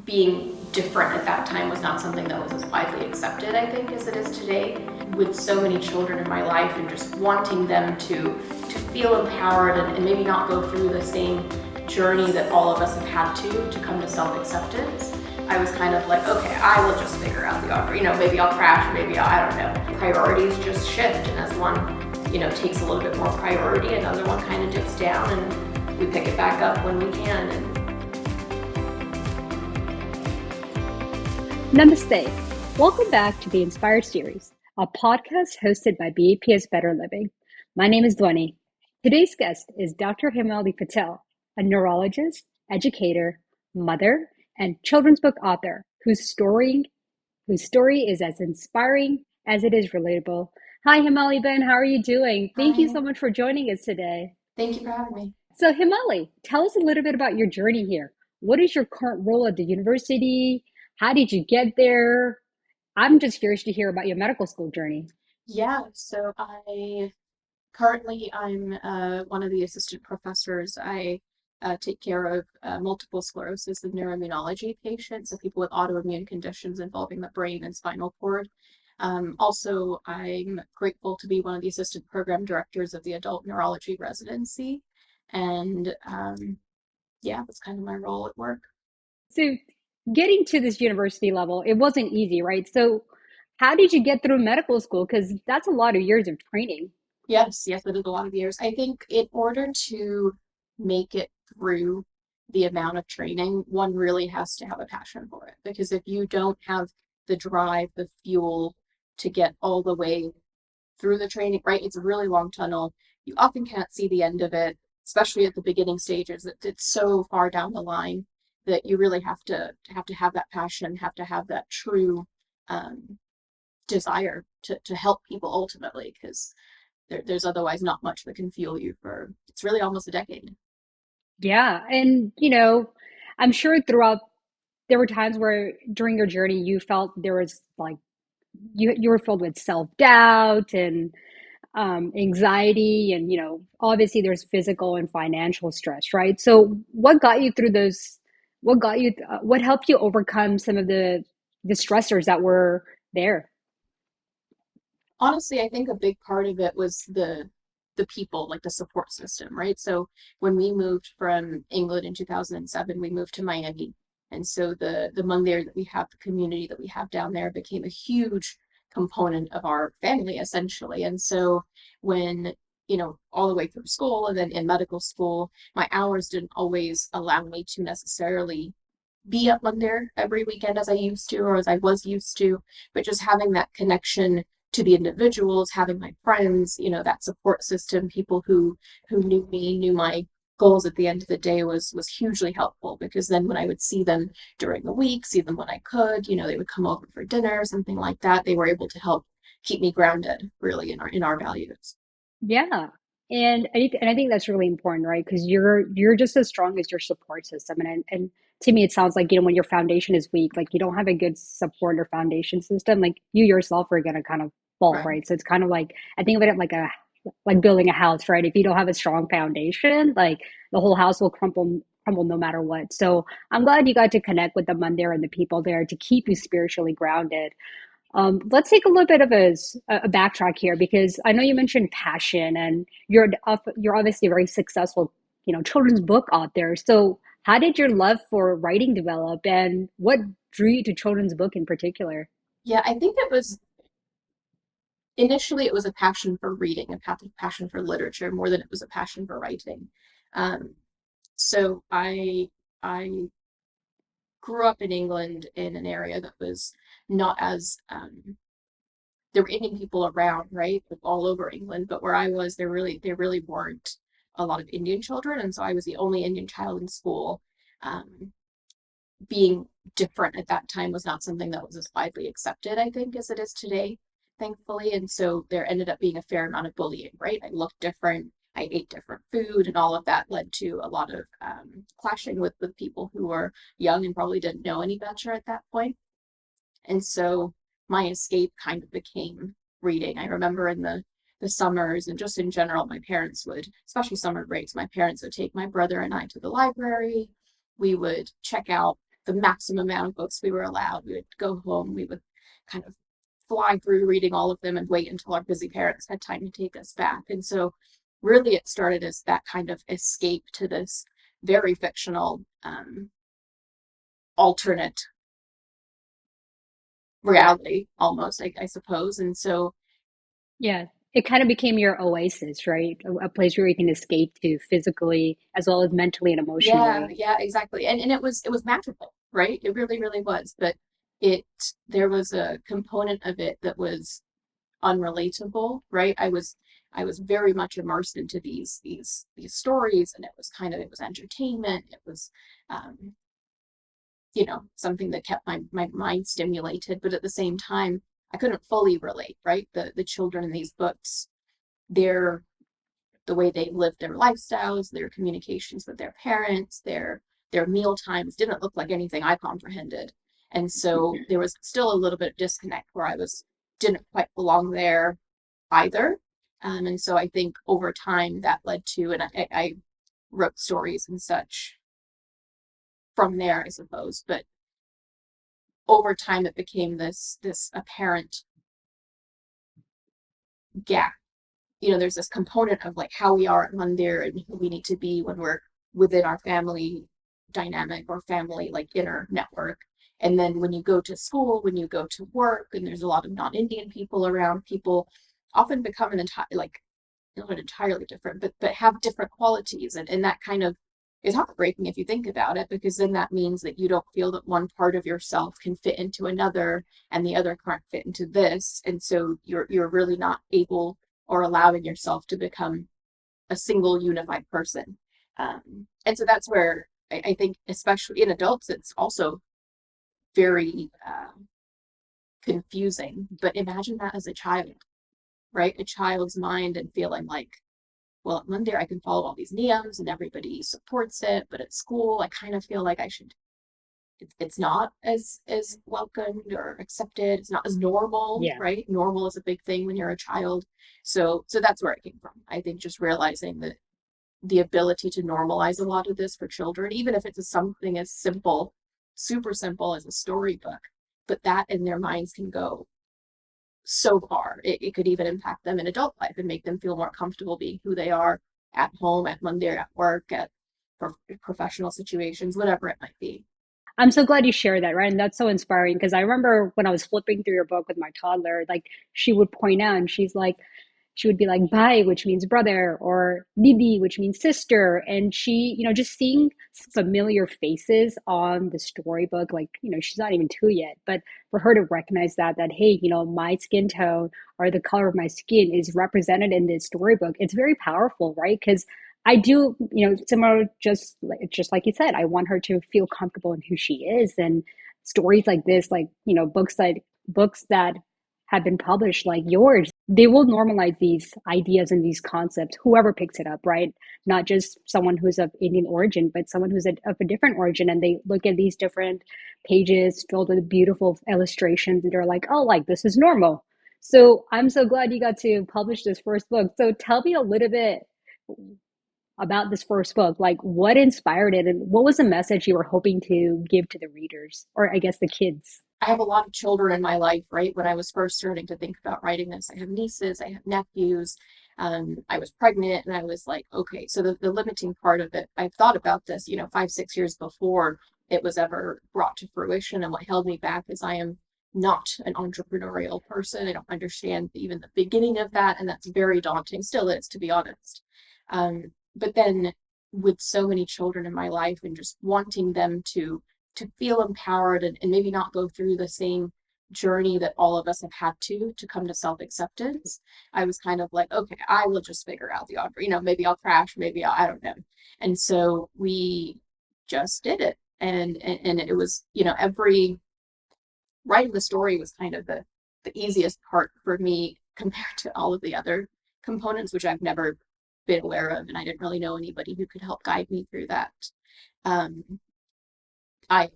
being different at that time was not something that was as widely accepted, I think, as it is today. With so many children in my life and just wanting them to feel empowered and maybe not go through the same journey that all of us have had to come to self-acceptance, I was kind of like, okay, I will just figure out the offer. Maybe I'll crash, maybe I don't know. Priorities just shift, and as one, takes a little bit more priority, another one kind of dips down, and we pick it back up when we can. Namaste. Welcome back to the Inspired Series, a podcast hosted by BAPS Better Living. My name is Dwani. Today's guest is Dr. Hemali Patel, a neurologist, educator, mother, and children's book author whose story is as inspiring as it is relatable. Hi, Hemali Ben. How are you doing? Thank you Hi, so much for joining us today. thank you for having me. So, Himali, tell us a little bit about your journey here. What is your current role at the university? How did you get there? I'm just curious to hear about your medical school journey. Yeah, so I'm one of the assistant professors. I take care of multiple sclerosis and neuroimmunology patients, so people with autoimmune conditions involving the brain and spinal cord. Also, I'm grateful to be one of the assistant program directors of the adult neurology residency. And yeah, that's kind of my role at work. So, getting to this university level, it wasn't easy, right? So, how did you get through medical school? Because that's a lot of years of training. Yes, yes, it is a lot of years. I think in order to make it through the amount of training, one really has to have a passion for it. Because if you don't have the drive, the fuel to get all the way through the training, right? It's a really long tunnel. You often can't see the end of it, especially at the beginning stages. It's so far down the line that you really have that passion, have to have that true um, desire to help people ultimately, because there's otherwise not much that can fuel you for it's really almost a decade. Yeah. And, I'm sure throughout, there were times where during your journey, you felt there was like, you were filled with self-doubt and anxiety, and obviously there's physical and financial stress, right? So what got you through those? What helped you overcome some of the stressors that were there? Honestly, I think a big part of it was the people, like the support system, right? So when we moved from England in 2007, we moved to Miami. And so the Hmong there that we have, the community that we have down there became a huge component of our family essentially. And so when, all the way through school and then in medical school, my hours didn't always allow me to necessarily be up on there every weekend as I used to or as I was used to, but just having that connection to the individuals, having my friends, that support system, people who knew me, knew my goals at the end of the day was hugely helpful, because then when I would see them during the week, see them when I could, they would come over for dinner, something like that. They were able to help keep me grounded really in our values. Yeah. And I think that's really important, right? Because you're just as strong as your support system. And to me, it sounds like, when your foundation is weak, like you don't have a good support or foundation system, like you yourself are gonna kind of fall, Right. right? So it's kind of like, I think of it like building a house, right? If you don't have a strong foundation, like the whole house will crumble no matter what. So I'm glad you got to connect with them on there and the people there to keep you spiritually grounded. Let's take a little bit of a backtrack here, because I know you mentioned passion, and you're obviously a very successful, children's book author. So how did your love for writing develop, and what drew you to children's book in particular? Yeah, I think it was initially it was a passion for reading, a passion for literature more than it was a passion for writing. Um, so I grew up in England in an area that was not as there were Indian people around, right, like all over England, but where I was, there really weren't a lot of Indian children, and so I was the only Indian child in school. Um, Being different at that time was not something that was as widely accepted, I think, as it is today, thankfully. And so there ended up being a fair amount of bullying, right? I looked different, I ate different food, and all of that led to a lot of clashing with people who were young and probably didn't know any better at that point. And so my escape kind of became reading. I remember in the summers and just in general, my parents would, especially summer breaks, my parents would take my brother and I to the library. We would check out the maximum amount of books we were allowed. We would go home, we would kind of fly through reading all of them and wait until our busy parents had time to take us back. And so really it started as that kind of escape to this very fictional alternate reality almost, I suppose. And so Yeah. It kind of became your oasis, right? A place where you can escape to physically as well as mentally and yeah, emotionally. yeah, exactly. And it was magical, right? It really, really was. But it there was a component of it that was unrelatable, right? I was very much immersed into these stories, and it was entertainment. It was something that kept my mind stimulated, but at the same time, I couldn't fully relate, right? The children in these books, their the way they lived their lifestyles, their communications with their parents, their meal times didn't look like anything I comprehended. And so there was still a little bit of disconnect where I was didn't quite belong there either. And so I think over time that led to, and I wrote stories and such from there, I suppose. But over time it became this apparent gap. There's this component of like how we are at Mandir and who we need to be when we're within our family dynamic or family like inner network. And then when you go to school, when you go to work, and there's a lot of non-Indian people around, people often become an entire like not entirely different, but have different qualities, and that kind of is heartbreaking if you think about it, because then that means that you don't feel that one part of yourself can fit into another, and the other can't fit into this, and so you're really not able or allowing yourself to become a single unified person. And so that's where I think, especially in adults, it's also very confusing. But imagine that as a child, right? A child's mind and feeling like, well, at Monday I can follow all these niyams and everybody supports it, but at school I kind of feel like I should. It's not as welcomed or accepted. It's not as normal, Yeah. right? Normal is a big thing when you're a child. So that's where it came from. I think just realizing that the ability to normalize a lot of this for children, even if it's something as simple, super simple as a storybook, but that in their minds can go so far. It could even impact them in adult life and make them feel more comfortable being who they are at home, at Monday, at work, at professional situations, whatever it might be. I'm so glad you shared that, right? And that's so inspiring because I remember when I was flipping through your book with my toddler, like she would point out and she would be like, Bhai, which means brother, or Didi, which means sister. And she, just seeing familiar faces on the storybook, like, she's not even two yet, but for her to recognize that, hey, my skin tone or the color of my skin is represented in this storybook, it's very powerful, right? Because I do, similar, just like you said, I want her to feel comfortable in who she is, and stories like this, like books that have been published, like yours, they will normalize these ideas and these concepts. Whoever picks it up, right? Not just someone who's of Indian origin, but someone of a different origin, and they look at these different pages filled with beautiful illustrations, and they're like, oh, like this is normal. So I'm so glad you got to publish this first book. So tell me a little bit about this first book. Like, what inspired it, and what was the message you were hoping to give to the readers, or I guess the kids? I have a lot of children in my life, right? When I was first starting to think about writing this, I have nieces, I have nephews. I was pregnant, and I was like, okay, so the limiting part of it, I've thought about this, 5, 6 years before it was ever brought to fruition. And what held me back is I am not an entrepreneurial person. I don't understand even the beginning of that. And that's very daunting, still is, to be honest. But then with so many children in my life and just wanting them to feel empowered, and maybe not go through the same journey that all of us have had to come to self-acceptance. I was kind of like, okay, I will just figure out the order. Maybe I'll crash, maybe I don't know. And so we just did it. And it was, every writing the story was kind of the easiest part for me compared to all of the other components, which I've never been aware of, and I didn't really know anybody who could help guide me through that. Um, I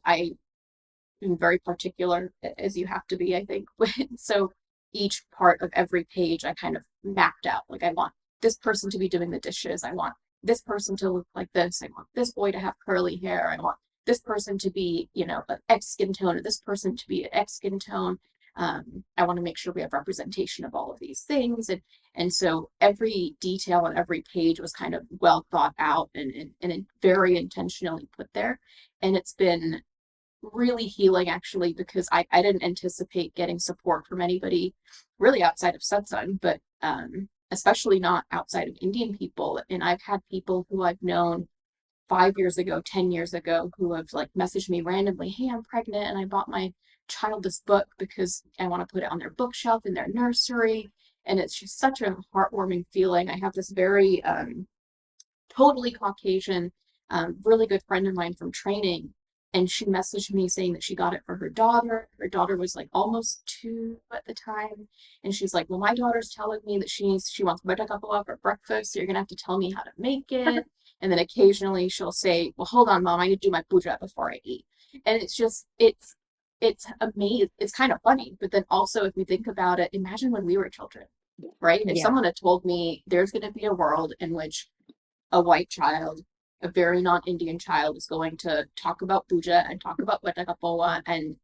am very particular, as you have to be, I think. So each part of every page I kind of mapped out. Like, I want this person to be doing the dishes. I want this person to look like this. I want this boy to have curly hair. I want this person to be, an X skin tone, or this person to be an X skin tone. I want to make sure we have representation of all of these things. And so every detail on every page was kind of well thought out and very intentionally put there. And it's been really healing actually, because I didn't anticipate getting support from anybody really outside of satsang, but especially not outside of Indian people. And I've had people who I've known 5 years ago, 10 years ago, who have like messaged me randomly, hey, I'm pregnant and I bought my child this book because I want to put it on their bookshelf in their nursery. And it's just such a heartwarming feeling. I have this very totally Caucasian, really good friend of mine from training. And she messaged me saying that she got it for her daughter. Her daughter was like almost 2 at the time. And she's like, well, my daughter's telling me that she wants buttercup for breakfast. So you're going to have to tell me how to make it. And then occasionally she'll say, well, hold on, mom, I need to do my puja before I eat. And it's amazing. It's kind of funny. But then also, if we think about it, imagine when we were children, right? If Yeah. someone had told me there's going to be a world in which a white child, a very non-Indian child, is going to talk about puja and talk about Watagapoa. And,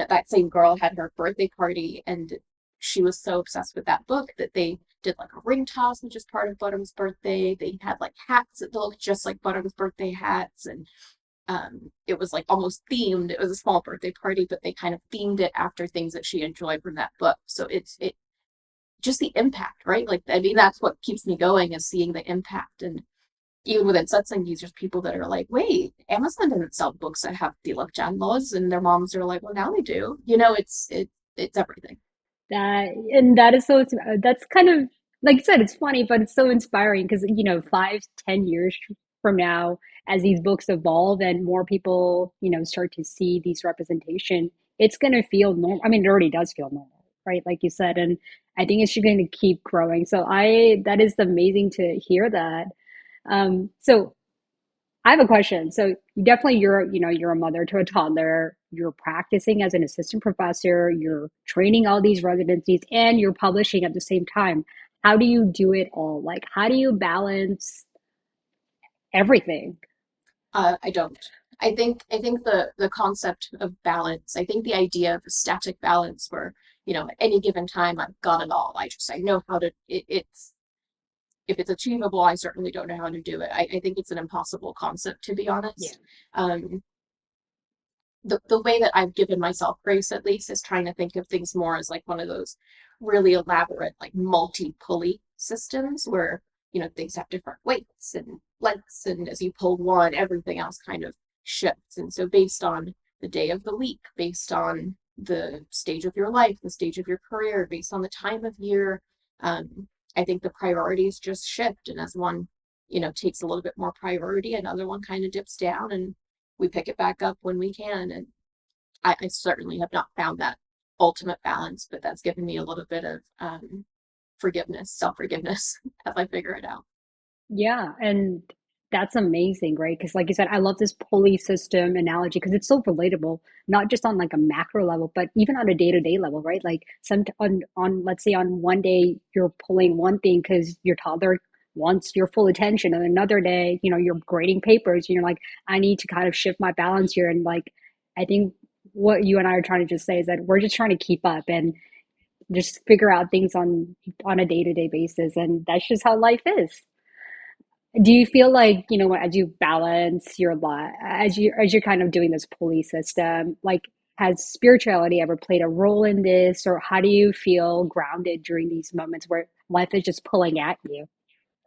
that same girl had her birthday party and she was so obsessed with that book that they did like a ring toss, which is part of Butter's birthday. They had like hats that looked just like Butter's birthday hats. And it was like almost themed. It was a small birthday party, but they kind of themed it after things that she enjoyed from that book. So it just the impact, right? Like, I mean, that's what keeps me going, is seeing the impact. And even within satsang, there's people that are like, wait, Amazon doesn't sell books that have tilak janlas, and their moms are like, well, now they do. It's everything. That is so, that's kind of, like you said, it's funny, but it's so inspiring because, 5, 10 years from now, as these books evolve and more people, start to see these representation, it's going to feel normal. I mean, it already does feel normal, right? Like you said, and I think it's just going to keep growing. So that is amazing to hear that. So I have a question. So you definitely, you're a mother to a toddler. You're practicing as an assistant professor. You're training all these residencies, and you're publishing at the same time. How do you do it all? Like, how do you balance everything? I don't. I think the concept of balance. I think the idea of a static balance where, at any given time I've got it all. I know how to. It's if it's achievable, I certainly don't know how to do it. I think it's an impossible concept, to be Yeah. honest. Um, the way that I've given myself grace, at least, is trying to think of things more as like one of those really elaborate, like multi-pulley systems where, things have different weights and lengths, and as you pull one, everything else kind of shifts. And so based on the day of the week, based on the stage of your life, the stage of your career, based on the time of year, I think the priorities just shift. And as one, takes a little bit more priority, another one kind of dips down, and we pick it back up when we can. And I certainly have not found that ultimate balance, but that's given me a little bit of forgiveness, self-forgiveness as I figure it out. Yeah, and that's amazing, right? Because, like you said, I love this pulley system analogy because it's so relatable, not just on like a macro level, but even on a day-to-day level, right? Like on let's say on one day you're pulling one thing because your toddler wants your full attention, and another day, you're grading papers, and you're like, I need to kind of shift my balance here, and like, I think what you and I are trying to just say is that we're just trying to keep up and just figure out things on a day-to-day basis, and that's just how life is. Do you feel like, as you balance your life, as you're kind of doing this pulley system, like, has spirituality ever played a role in this, or how do you feel grounded during these moments where life is just pulling at you?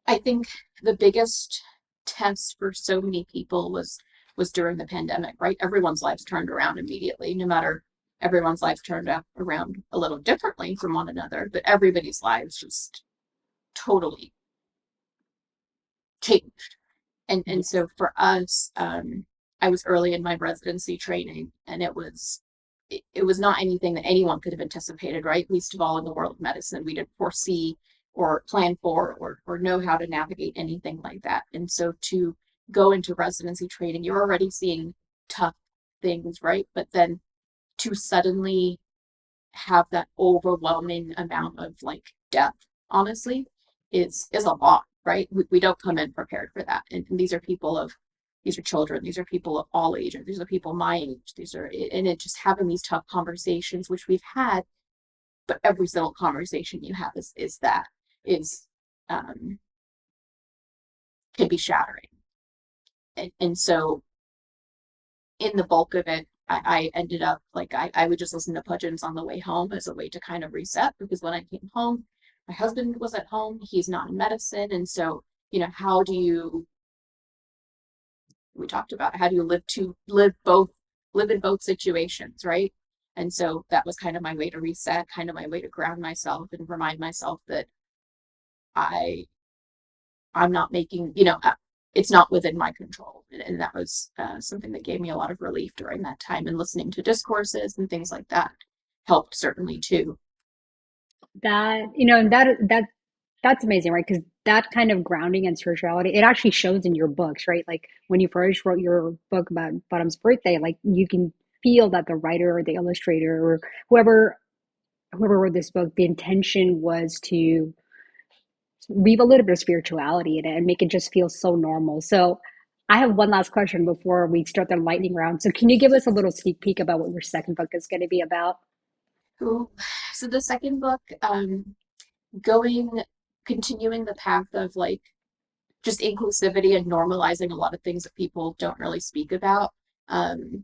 I think the biggest test for so many people was during the pandemic, right? Everyone's lives turned around immediately, no matter everyone's life turned out around a little differently from one another, but everybody's lives just totally changed. And Yes. so for us, I was early in my residency training, and it was not anything that anyone could have anticipated, right? Least of all in the world of medicine, we didn't foresee or plan for or know how to navigate anything like that. And so to go into residency training, you're already seeing tough things, right? But then to suddenly have that overwhelming amount of like death, honestly, is a lot, right? We don't come in prepared for that. And these are people of these are children, these are people of all ages, these are people my age, these are, and it just having these tough conversations, which we've had, but every single conversation you have is um, can be shattering. And so in the bulk of it, I ended up like I would just listen to Pudgeons on the way home as a way to kind of reset because when I came home, my husband was at home, he's not in medicine. And so, how do you we talked about how do you live in both situations, right? And so that was kind of my way to reset, kind of my way to ground myself and remind myself that I I'm not making, it's not within my control. And that was something that gave me a lot of relief during that time. And listening to discourses and things like that helped certainly too. That's amazing, right? Because that kind of grounding and spirituality, it actually shows in your books, right? Like when you first wrote your book about Bottom's birthday, like you can feel that the writer or the illustrator or whoever wrote this book, the intention was to weave a little bit of spirituality in it and make it just feel so normal. So I have one last question before we start the lightning round. So can you give us a little sneak peek about what your second book is going to be about? Cool. So the second book, going, continuing the path of like just inclusivity and normalizing a lot of things that people don't really speak about. Um,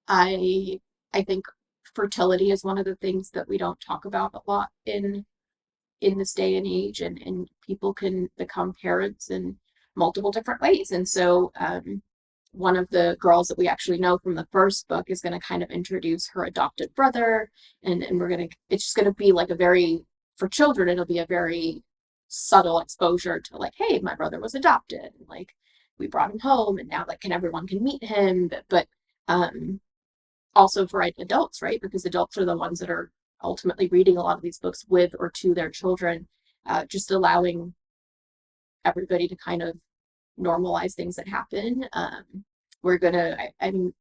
I I think fertility is one of the things that we don't talk about a lot in this day and age, and people can become parents in multiple different ways. And so one of the girls that we actually know from the first book is going to kind of introduce her adopted brother, and it's just going to be like a very, for children, it'll be a very subtle exposure to like, hey, my brother was adopted, and like we brought him home, and now like everyone can meet him, but um, also for adults, right? Because adults are the ones that are ultimately reading a lot of these books with or to their children, just allowing everybody to kind of normalize things that happen. We're gonna, I mean,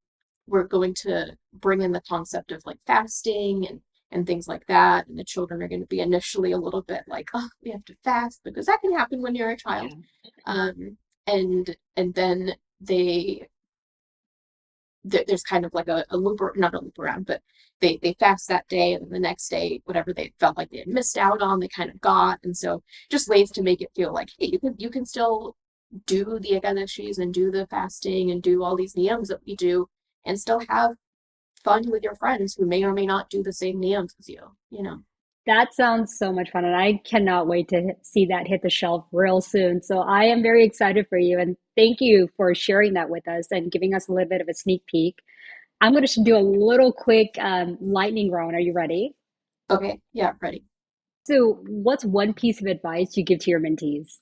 we're going to bring in the concept of like fasting and things like that. And the children are going to be initially a little bit like, oh, we have to fast because that can happen when you're a child. Yeah. And then there's kind of like a loop, not a loop around, but they fast that day, and then the next day, whatever they felt like they had missed out on, they kind of got. And so just ways to make it feel like, hey, you can still do the ekadashis and do the fasting and do all these niyams that we do and still have fun with your friends who may or may not do the same niyams as you. That sounds so much fun, and I cannot wait to see that hit the shelf real soon. So I am very excited for you, and thank you for sharing that with us and giving us a little bit of a sneak peek. I'm going to do a little quick lightning round. Are you ready? Okay, yeah, ready. So, what's one piece of advice you give to your mentees?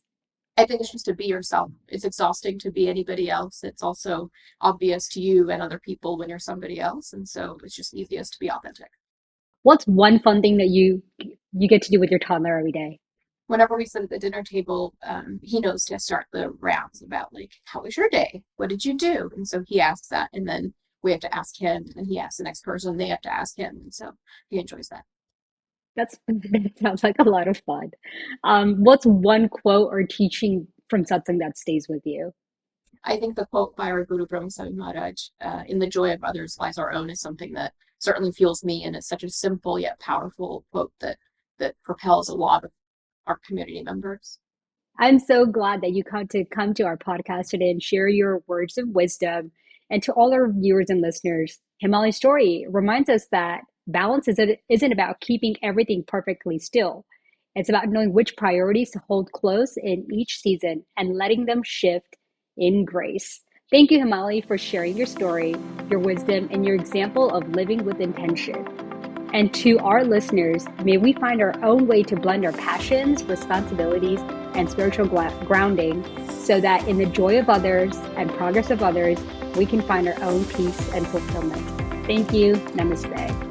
I think it's just to be yourself. It's exhausting to be anybody else. It's also obvious to you and other people when you're somebody else. And so it's just easiest to be authentic. What's one fun thing that you get to do with your toddler every day? Whenever we sit at the dinner table, he knows to start the rounds about like, how was your day? What did you do? And so he asks that, and then we have to ask him, and he asks the next person. They have to ask him, and so he enjoys that. That sounds like a lot of fun. What's one quote or teaching from satsang that stays with you? I think the quote by our Guru Brahma Maharaj, "In the joy of others lies our own," is something that certainly fuels me, and it's such a simple yet powerful quote that propels a lot of our community members. I'm so glad that you come to our podcast today and share your words of wisdom. And to all our viewers and listeners, Himala's story reminds us that balance isn't about keeping everything perfectly still. It's about knowing which priorities to hold close in each season and letting them shift in grace. Thank you, Himali, for sharing your story, your wisdom, and your example of living with intention. And to our listeners, may we find our own way to blend our passions, responsibilities, and spiritual grounding so that in the joy of others and progress of others, we can find our own peace and fulfillment. Thank you. Namaste.